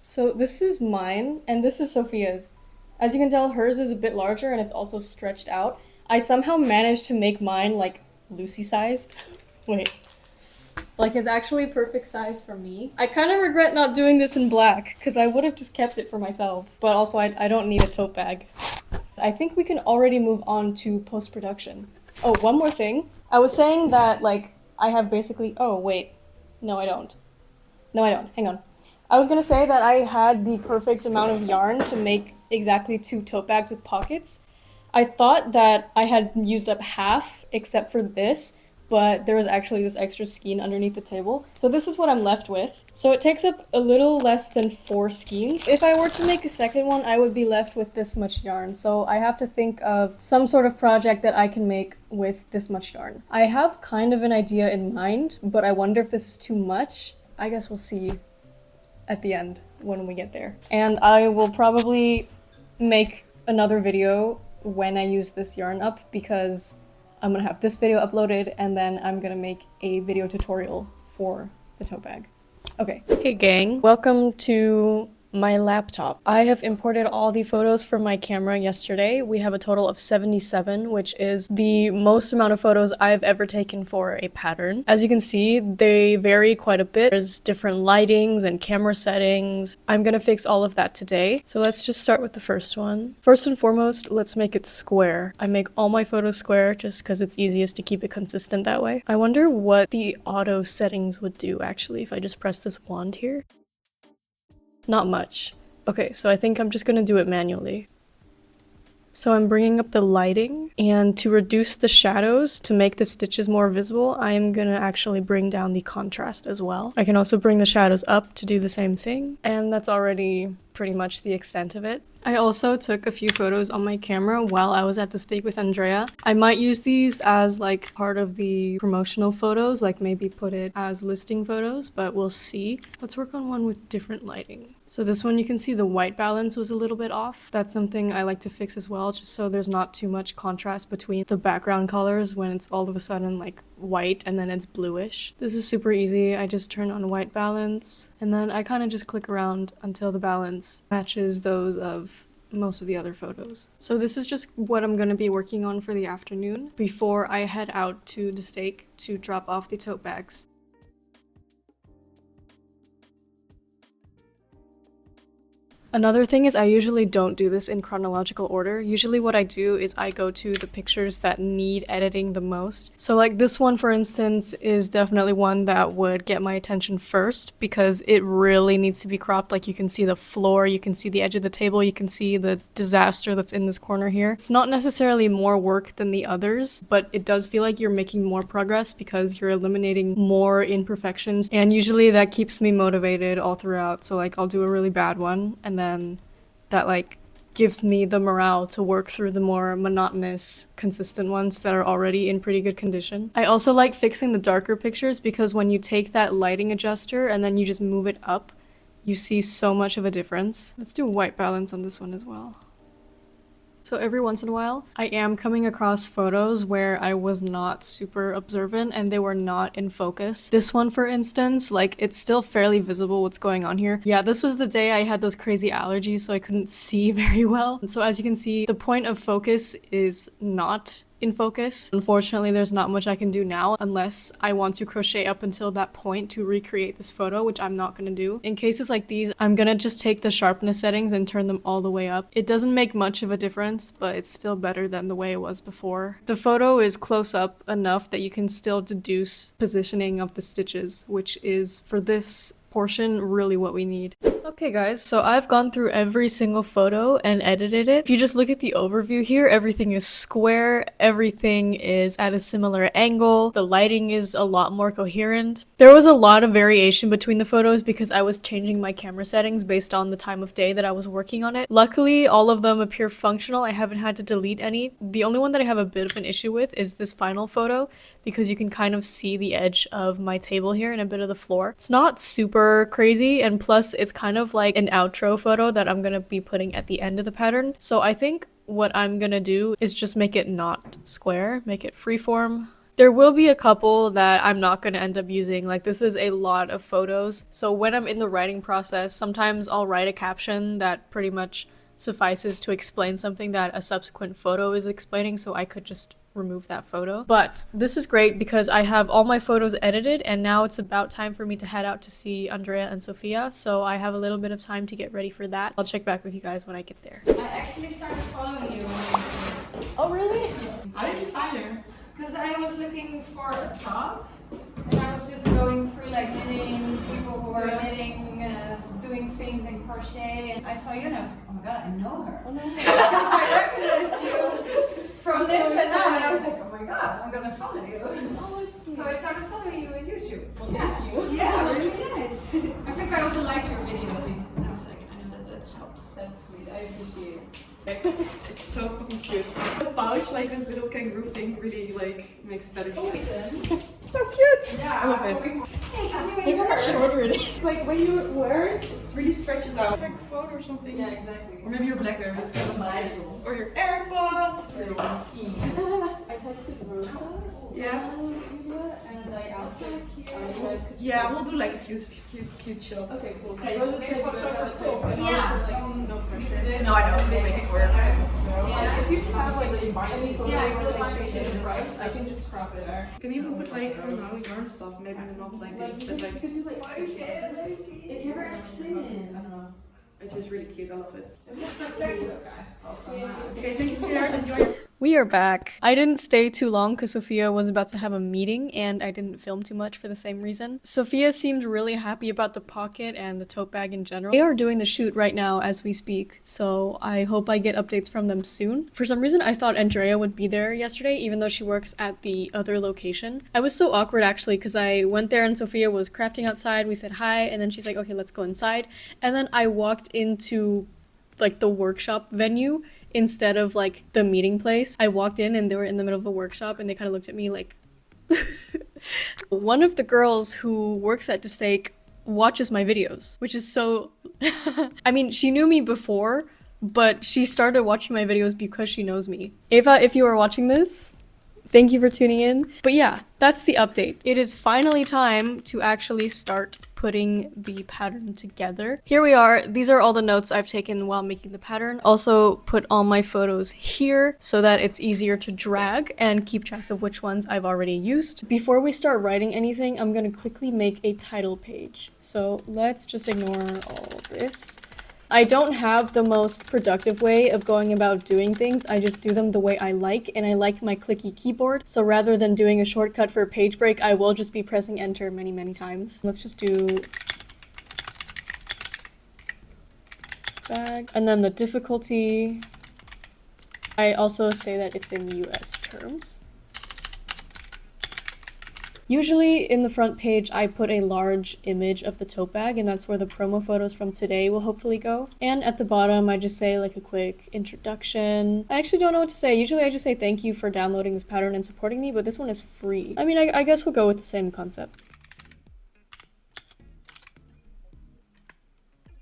so this is mine and this is Sophia's. As you can tell, hers is a bit larger and it's also stretched out. I somehow managed to make mine like Lucy sized. Wait. Like, it's actually perfect size for me. I kind of regret not doing this in black, because I would have just kept it for myself. But also, I don't need a tote bag. I think we can already move on to post-production. Oh, one more thing. I was saying that, like, I have basically... Oh, wait. No, I don't. No, I don't. Hang on. I was gonna say that I had the perfect amount of yarn to make exactly 2 tote bags with pockets. I thought that I had used up half, except for this, but there was actually this extra skein underneath the table. So this is what I'm left with. So it takes up a little less than 4 skeins. If I were to make a second one, I would be left with this much yarn. So I have to think of some sort of project that I can make with this much yarn. I have kind of an idea in mind, but I wonder if this is too much. I guess we'll see at the end when we get there. And I will probably make another video when I use this yarn up, because I'm gonna have this video uploaded and then I'm gonna make a video tutorial for the tote bag. Okay. Hey gang, welcome to my laptop. I have imported all the photos from my camera yesterday. We have a total of 77, which is the most amount of photos I've ever taken for a pattern. As you can see, they vary quite a bit. There's different lightings and camera settings. I'm gonna fix all of that today. So let's just start with the first one. First and foremost, let's make it square. I make all my photos square just because it's easiest to keep it consistent that way. I wonder what the auto settings would do actually if I just press this wand here. Not much. Okay, so I think I'm just gonna do it manually. So I'm bringing up the lighting, and to reduce the shadows, to make the stitches more visible, I am gonna actually bring down the contrast as well. I can also bring the shadows up to do the same thing, and that's already pretty much the extent of it. I also took a few photos on my camera while I was at the stake with Andrea. I might use these as like part of the promotional photos, like maybe put it as listing photos, but we'll see. Let's work on one with different lighting. So this one, you can see the white balance was a little bit off. That's something I like to fix as well, just so there's not too much contrast contrast between the background colors when it's all of a sudden like white and then it's bluish. This is super easy. I just turn on white balance and then I kind of just click around until the balance matches those of most of the other photos. So this is just what I'm going to be working on for the afternoon before I head out to the stake to drop off the tote bags. Another thing is I usually don't do this in chronological order. Usually what I do is I go to the pictures that need editing the most. So like this one, for instance, is definitely one that would get my attention first because it really needs to be cropped. Like you can see the floor, you can see the edge of the table, you can see the disaster that's in this corner here. It's not necessarily more work than the others, but it does feel like you're making more progress because you're eliminating more imperfections. And usually that keeps me motivated all throughout. So like I'll do a really bad one and then that like gives me the morale to work through the more monotonous, consistent ones that are already in pretty good condition. I also like fixing the darker pictures because when you take that lighting adjuster and then you just move it up, you see so much of a difference. Let's do white balance on this one as well. So every once in a while, I am coming across photos where I was not super observant and they were not in focus. This one, for instance, like it's still fairly visible what's going on here. Yeah, this was the day I had those crazy allergies, so I couldn't see very well. So as you can see, the point of focus is not in focus. Unfortunately, there's not much I can do now unless I want to crochet up until that point to recreate this photo, which I'm not gonna do. In cases like these, I'm gonna just take the sharpness settings and turn them all the way up. It doesn't make much of a difference, but it's still better than the way it was before. The photo is close up enough that you can still deduce positioning of the stitches, which is, for this portion, really what we need. Okay guys, so I've gone through every single photo and edited it. If you just look at the overview here, everything is square, everything is at a similar angle, the lighting is a lot more coherent. There was a lot of variation between the photos because I was changing my camera settings based on the time of day that I was working on it. Luckily, all of them appear functional. I haven't had to delete any. The only one that I have a bit of an issue with is this final photo because you can kind of see the edge of my table here and a bit of the floor. It's not super crazy, and plus it's kind of like an outro photo that I'm gonna be putting at the end of the pattern. So I think what I'm gonna do is just make it not square, make it freeform. There will be a couple that I'm not gonna end up using. Like this is a lot of photos. So when I'm in the writing process, sometimes I'll write a caption that pretty much suffices to explain something that a subsequent photo is explaining, so I could just remove that photo. But this is great because I have all my photos edited and now it's about time for me to head out to see Andrea and Sophia, so I have a little bit of time to get ready for that. I'll check back with you guys when I get there. I actually started following you. Oh really? How did you find her? Because I was looking for a job and I was just going through like knitting, people who are knitting, doing things in crochet, and I saw you and I was like, oh my god, I know her. Oh no. Because I recognized you from this and now, and I was like, oh my god, I'm gonna follow you. Oh, it's cute. So I started following you on YouTube. Well, thank you. Yeah, really nice. I think I also liked your video. And I was like, I know that helps. That's sweet. I appreciate it. It's so fucking cute. The pouch, like this little kangaroo thing, really like makes better videos. So cute! Yeah, I love it. Hey, can you Look how much shorter it is. Like when you wear it, it really stretches out. Like a phone or something. Yeah, exactly. Or maybe your Blackberry. Bible. Or your AirPods. I texted Rosa. Yeah. And I asked her if you guys could. Yeah, we'll do like a few cute shots. Okay, cool. Hey, Rosa said you guys have a text, and I Yeah. was like, no pressure. No, I know. We'll make it work. Yeah, if you just have like any photos Yeah, I where really like like facing it. the price, I can just crop it out. You can even put like, I don't know, yarn stuff. Maybe not like this, but You like, could do like stitch markers. If you're at I singing. don't know. it's just really cute. I love it. It's perfect. Okay, thank you, sweetheart. Enjoy. We are back. I didn't stay too long because Sophia was about to have a meeting and I didn't film too much for the same reason. Sophia seemed really happy about the pocket and the tote bag in general. They are doing the shoot right now as we speak, so I hope I get updates from them soon. For some reason, I thought Andrea would be there yesterday, even though she works at the other location. I was so awkward actually because I went there and Sophia was crafting outside. We said hi and then she's like, okay, let's go inside. And then I walked into like the workshop venue instead of like the meeting place. I walked in and they were in the middle of a workshop and they kind of looked at me like one of the girls who works at Stake watches my videos, which is so I mean, she knew me before, but she started watching my videos because she knows me. Ava, if you are watching this, thank you for tuning in. But yeah, that's the update. It is finally time to actually start putting the pattern together. Here we are. These are all the notes I've taken while making the pattern. Also put all my photos here so that it's easier to drag and keep track of which ones I've already used. Before we start writing anything, I'm gonna quickly make a title page. So let's just ignore all this. I don't have the most productive way of going about doing things. I just do them the way I like, and I like my clicky keyboard. So rather than doing a shortcut for a page break, I will just be pressing enter many, many times. Let's just do bag. And then the difficulty, I also say that it's in US terms. Usually in the front page, I put a large image of the tote bag, and that's where the promo photos from today will hopefully go. And at the bottom, I just say like a quick introduction. I actually don't know what to say. Usually I just say thank you for downloading this pattern and supporting me, but this one is free. I mean, I guess we'll go with the same concept.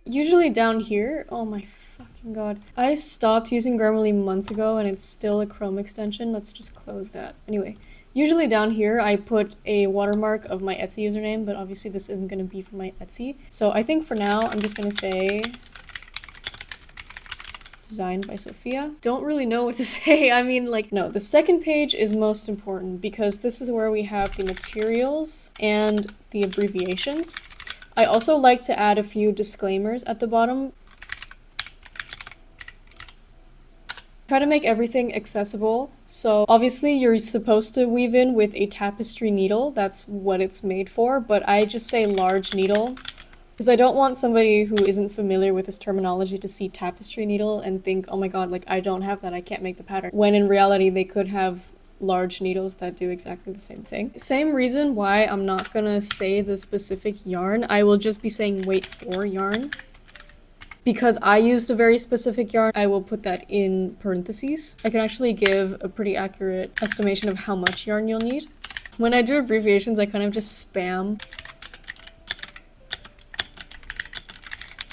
Usually down here, oh my fucking god. I stopped using Grammarly months ago and it's still a Chrome extension. Let's just close that. Anyway. Usually down here, I put a watermark of my Etsy username, but obviously this isn't going to be for my Etsy. So I think for now, I'm just going to say designed by Sophia. Don't really know what to say. I mean, like, no, the second page is most important because this is where we have the materials and the abbreviations. I also like to add a few disclaimers at the bottom. Try to make everything accessible. So obviously you're supposed to weave in with a tapestry needle. That's what it's made for, but I just say large needle because I don't want somebody who isn't familiar with this terminology to see tapestry needle and think, oh my god, like I don't have that, I can't make the pattern. When in reality they could have large needles that do exactly the same thing. Same reason why I'm not gonna say the specific yarn. I will just be saying wait for yarn. Because I used a very specific yarn, I will put that in parentheses. I can actually give a pretty accurate estimation of how much yarn you'll need. When I do abbreviations, I kind of just spam.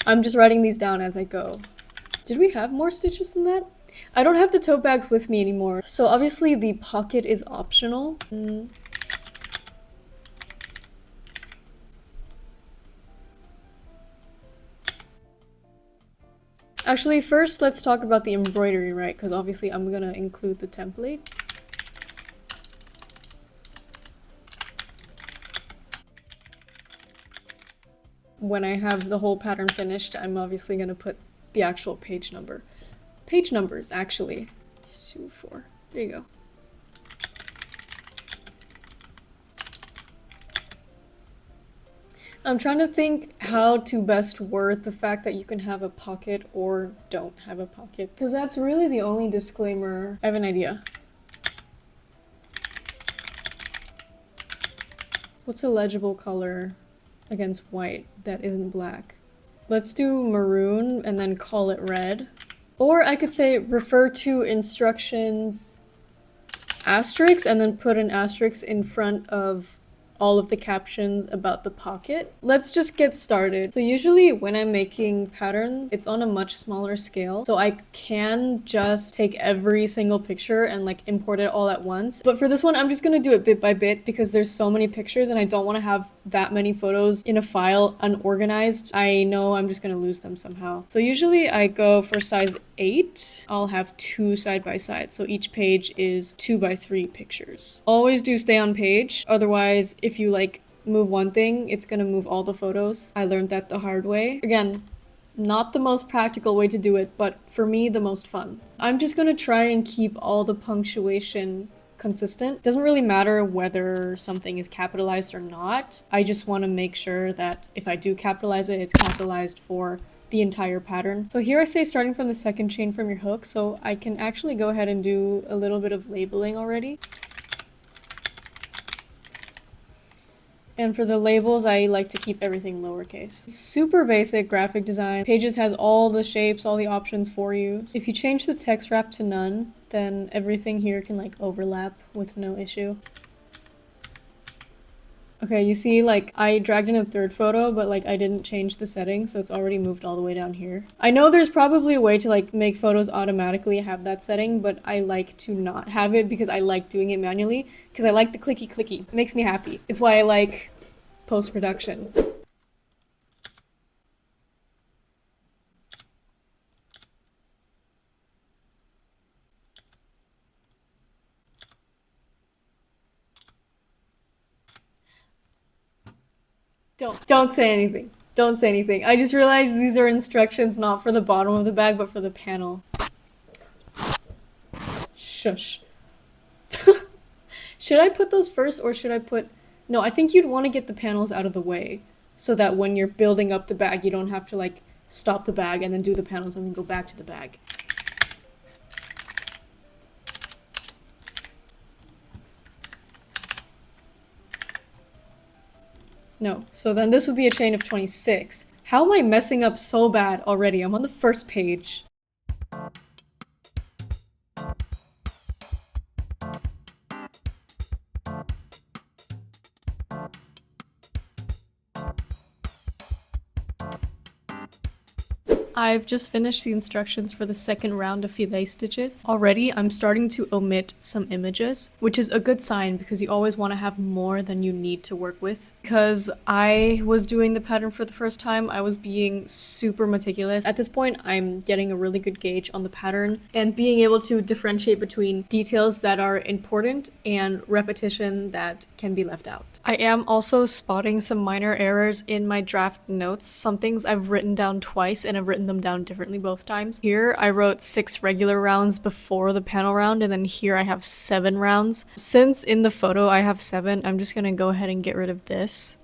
I'm just writing these down as I go. Did we have more stitches than that? I don't have the tote bags with me anymore. So obviously the pocket is optional. Actually, first let's talk about the embroidery, right? Because obviously I'm gonna include the template. When I have the whole pattern finished, I'm obviously gonna put the actual page number. Page numbers, actually. 2, 4. There you go. I'm trying to think how to best word the fact that you can have a pocket or don't have a pocket. Because that's really the only disclaimer. I have an idea. What's a legible color against white that isn't black? Let's do maroon and then call it red. Or I could say refer to instructions asterisk and then put an asterisk in front of all of the captions about the pocket. Let's just get started. So usually when I'm making patterns, it's on a much smaller scale. So I can just take every single picture and like import it all at once. But for this one, I'm just gonna do it bit by bit because there's so many pictures and I don't wanna have that many photos in a file unorganized. I know I'm just gonna lose them somehow. So usually I go for size 8. I'll have 2 side by side. So each page is 2 by 3 pictures. Always do stay on page. Otherwise, if you like move one thing, it's gonna move all the photos. I learned that the hard way. Again, not the most practical way to do it, but for me, the most fun. I'm just gonna try and keep all the punctuation consistent. Doesn't really matter whether something is capitalized or not. I just want to make sure that if I do capitalize it, it's capitalized for the entire pattern. So here I say starting from the second chain from your hook, so I can actually go ahead and do a little bit of labeling already. And for the labels, I like to keep everything lowercase. Super basic graphic design. Pages has all the shapes, all the options for you. So if you change the text wrap to none, then everything here can like overlap with no issue. Okay, you see, like, I dragged in a third photo, but, like, I didn't change the setting, so it's already moved all the way down here. I know there's probably a way to, like, make photos automatically have that setting, but I like to not have it because I like doing it manually, because I like the clicky clicky. It makes me happy. It's why I like post-production. Don't say anything. Don't say anything. I just realized these are instructions not for the bottom of the bag, but for the panel. Shush. Should I put those first or should I put... No, I think you'd want to get the panels out of the way so that when you're building up the bag, you don't have to like stop the bag and then do the panels and then go back to the bag. No, so then this would be a chain of 26. How am I messing up so bad already? I'm on the first page. I've just finished the instructions for the second round of filet stitches. Already, I'm starting to omit some images, which is a good sign because you always want to have more than you need to work with. Because I was doing the pattern for the first time, I was being super meticulous. At this point, I'm getting a really good gauge on the pattern and being able to differentiate between details that are important and repetition that can be left out. I am also spotting some minor errors in my draft notes. Some things I've written down twice and I've written them down differently both times. Here, I wrote 6 regular rounds before the panel round, and then here I have 7 rounds. Since in the photo I have 7, I'm just gonna go ahead and get rid of this.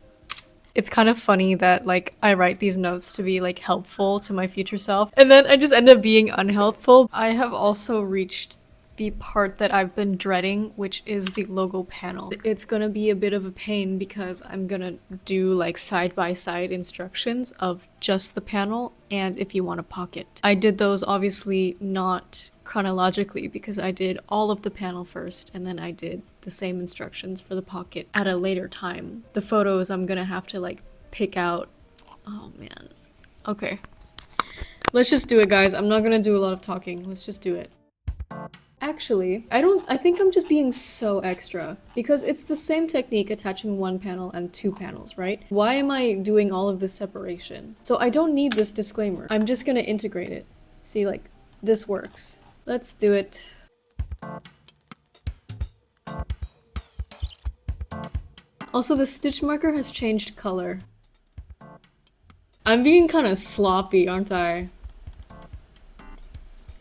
It's kind of funny that like I write these notes to be like helpful to my future self and then I just end up being unhelpful. I have also reached the part that I've been dreading, which is the logo panel. It's gonna be a bit of a pain because I'm gonna do like side-by-side instructions of just the panel and if you want a pocket. I did those obviously not chronologically because I did all of the panel first and then I did the same instructions for the pocket at a later time. The photos I'm gonna have to like pick out. Oh man. Okay. Let's just do it, guys. I'm not gonna do a lot of talking. Let's just do it. Actually, I think I'm just being so extra because it's the same technique attaching 1 panel and 2 panels, right? Why am I doing all of this separation? So I don't need this disclaimer. I'm just gonna integrate it. See, like, this works. Let's do it. Also, the stitch marker has changed color. I'm being kind of sloppy, aren't I?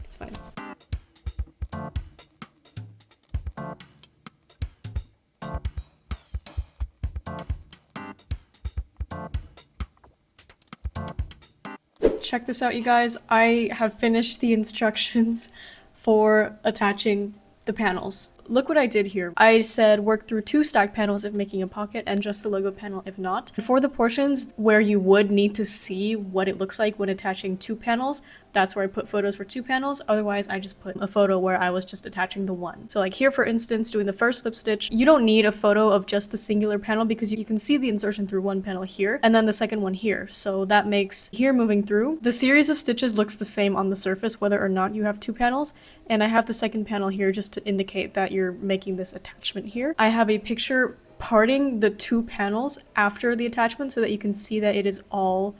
It's fine. Check this out, you guys. I have finished the instructions for attaching the panels. Look what I did here. I said work through 2 stacked panels if making a pocket and just the logo panel if not. For the portions where you would need to see what it looks like when attaching 2 panels, that's where I put photos for 2 panels. Otherwise, I just put a photo where I was just attaching the 1. So like here, for instance, doing the first slip stitch, you don't need a photo of just the singular panel because you can see the insertion through 1 panel here and then the second one here. So that makes here moving through. The series of stitches looks the same on the surface whether or not you have 2 panels. And I have the second panel here just to indicate that you're making this attachment here. I have a picture parting the 2 panels after the attachment so that you can see that it is all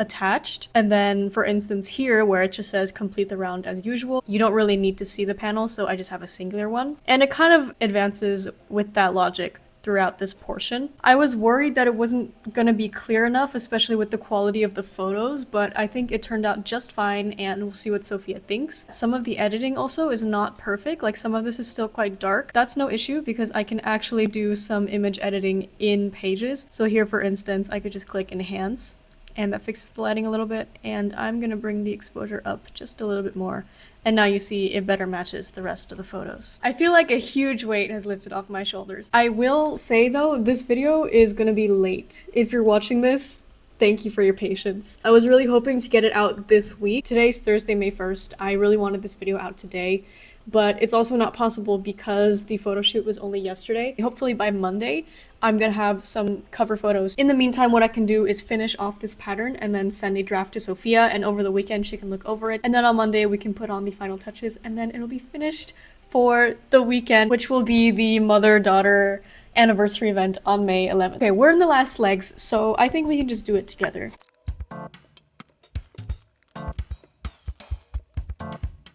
attached. And then for instance here where it just says complete the round as usual, you don't really need to see the panel, so I just have a singular one. And it kind of advances with that logic throughout this portion. I was worried that it wasn't gonna be clear enough, especially with the quality of the photos, but I think it turned out just fine and we'll see what Sophia thinks. Some of the editing also is not perfect, like some of this is still quite dark. That's no issue because I can actually do some image editing in Pages. So here for instance, I could just click Enhance and that fixes the lighting a little bit, and I'm gonna bring the exposure up just a little bit more. And now you see it better matches the rest of the photos. I feel like a huge weight has lifted off my shoulders. I will say though, this video is gonna be late. If you're watching this, thank you for your patience. I was really hoping to get it out this week. Today's Thursday, May 1st. I really wanted this video out today, but it's also not possible because the photo shoot was only yesterday. Hopefully by Monday, I'm gonna have some cover photos. In the meantime, what I can do is finish off this pattern and then send a draft to Sophia, and over the weekend she can look over it. And then on Monday we can put on the final touches, and then it'll be finished for the weekend, which will be the mother-daughter anniversary event on May 11th. Okay, we're in the last legs, so I think we can just do it together.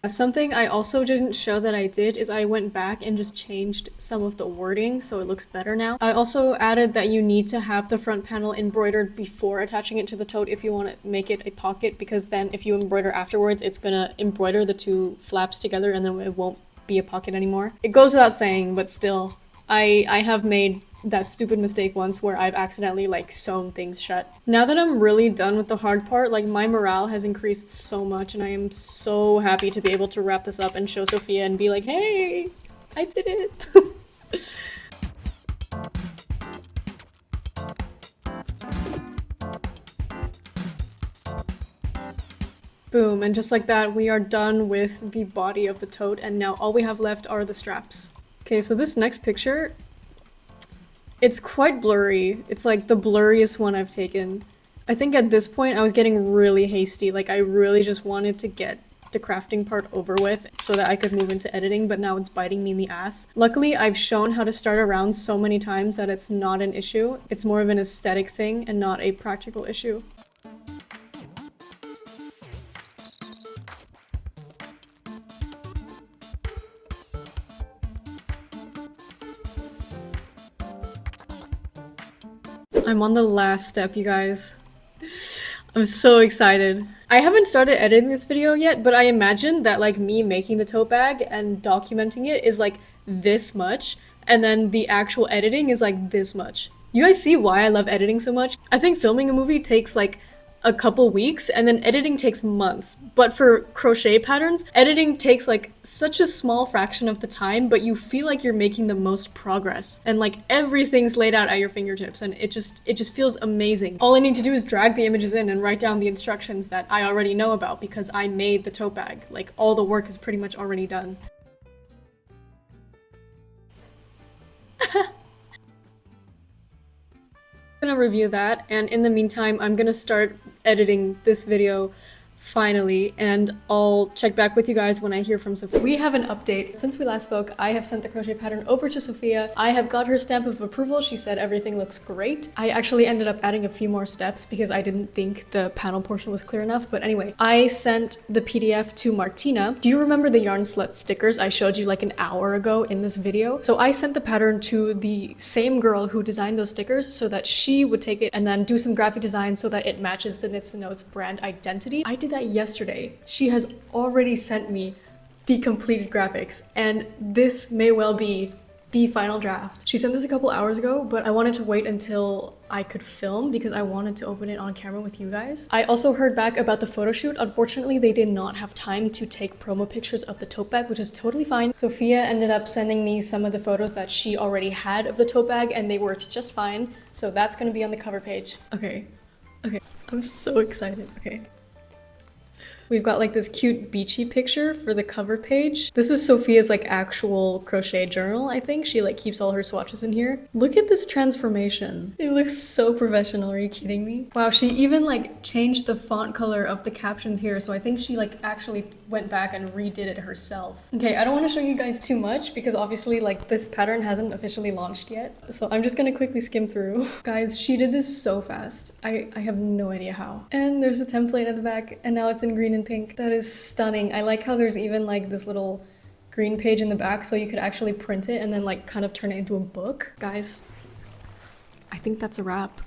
Something I also didn't show that I did is I went back and just changed some of the wording so it looks better now. I also added that you need to have the front panel embroidered before attaching it to the tote if you want to make it a pocket, because then if you embroider afterwards, it's gonna embroider the two flaps together and then it won't be a pocket anymore. It goes without saying, but still, I have made that stupid mistake once where I've accidentally like sewn things shut. Now that I'm really done with the hard part, like my morale has increased so much and I am so happy to be able to wrap this up and show Sophia and be like, hey, I did it. Boom, and just like that, we are done with the body of the tote, and now all we have left are the straps. Okay, so this next picture, it's quite blurry. It's like the blurriest one I've taken. I think at this point I was getting really hasty, like I really just wanted to get the crafting part over with so that I could move into editing, but now it's biting me in the ass. Luckily, I've shown how to start around so many times that it's not an issue. It's more of an aesthetic thing and not a practical issue. I'm on the last step, you guys. I'm so excited. I haven't started editing this video yet, but I imagine that like me making the tote bag and documenting it is like this much, and then the actual editing is like this much. You guys see why I love editing so much? I think filming a movie takes like a couple weeks and then editing takes months. But for crochet patterns, editing takes like such a small fraction of the time, but you feel like you're making the most progress and like everything's laid out at your fingertips, and it just feels amazing. All I need to do is drag the images in and write down the instructions that I already know about because I made the tote bag. Like all the work is pretty much already done. I'm gonna review that, and in the meantime I'm gonna start editing this video finally, and I'll check back with you guys when I hear from Sophia. We have an update. Since we last spoke, I have sent the crochet pattern over to Sophia. I have got her stamp of approval. She said everything looks great. I actually ended up adding a few more steps because I didn't think the panel portion was clear enough, but anyway, I sent the PDF to Martyna. Do you remember the yarn slut stickers I showed you like an hour ago in this video? So I sent the pattern to the same girl who designed those stickers so that she would take it and then do some graphic design so that it matches the Knits and Notes brand identity. I did that yesterday. She has already sent me the completed graphics, and this may well be the final draft. She sent this a couple hours ago, but I wanted to wait until I could film because I wanted to open it on camera with you guys. I also heard back about the photo shoot. Unfortunately, they did not have time to take promo pictures of the tote bag, which is totally fine. Sophia ended up sending me some of the photos that she already had of the tote bag, and they worked just fine. So that's gonna be on the cover page. Okay, I'm so excited. Okay. We've got like this cute beachy picture for the cover page. This is Sophia's like actual crochet journal, I think. She like keeps all her swatches in here. Look at this transformation. It looks so professional, are you kidding me? Wow, she even like changed the font color of the captions here, so I think she like actually went back and redid it herself. Okay, I don't want to show you guys too much because obviously like this pattern hasn't officially launched yet, so I'm just gonna quickly skim through. Guys, she did this so fast. I have no idea how. And there's the template at the back, and now it's in green and pink. That is stunning. I like how there's even like this little green page in the back so you could actually print it and then like kind of turn it into a book. Guys, I think that's a wrap,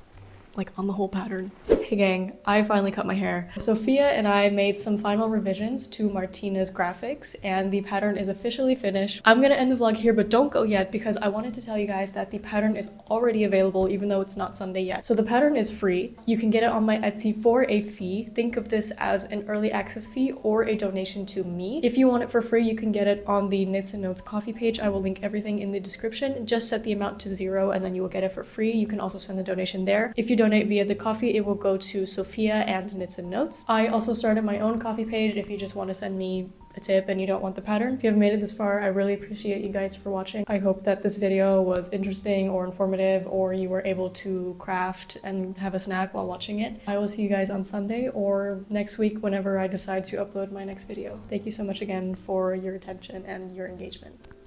like on the whole pattern. Hey gang, I finally cut my hair. Sophia and I made some final revisions to Martyna's graphics and the pattern is officially finished. I'm gonna end the vlog here, but don't go yet because I wanted to tell you guys that the pattern is already available even though it's not Sunday yet. So the pattern is free. You can get it on my Etsy for a fee. Think of this as an early access fee or a donation to me. If you want it for free, you can get it on the Knits and Notes coffee page. I will link everything in the description. Just set the amount to 0 and then you will get it for free. You can also send a donation there. If you donate via the coffee, it will go to Sophia and Knits and Notes. I also started my own coffee page if you just want to send me a tip and you don't want the pattern. If you have made it this far, I really appreciate you guys for watching. I hope that this video was interesting or informative, or you were able to craft and have a snack while watching it. I will see you guys on Sunday or next week whenever I decide to upload my next video. Thank you so much again for your attention and your engagement.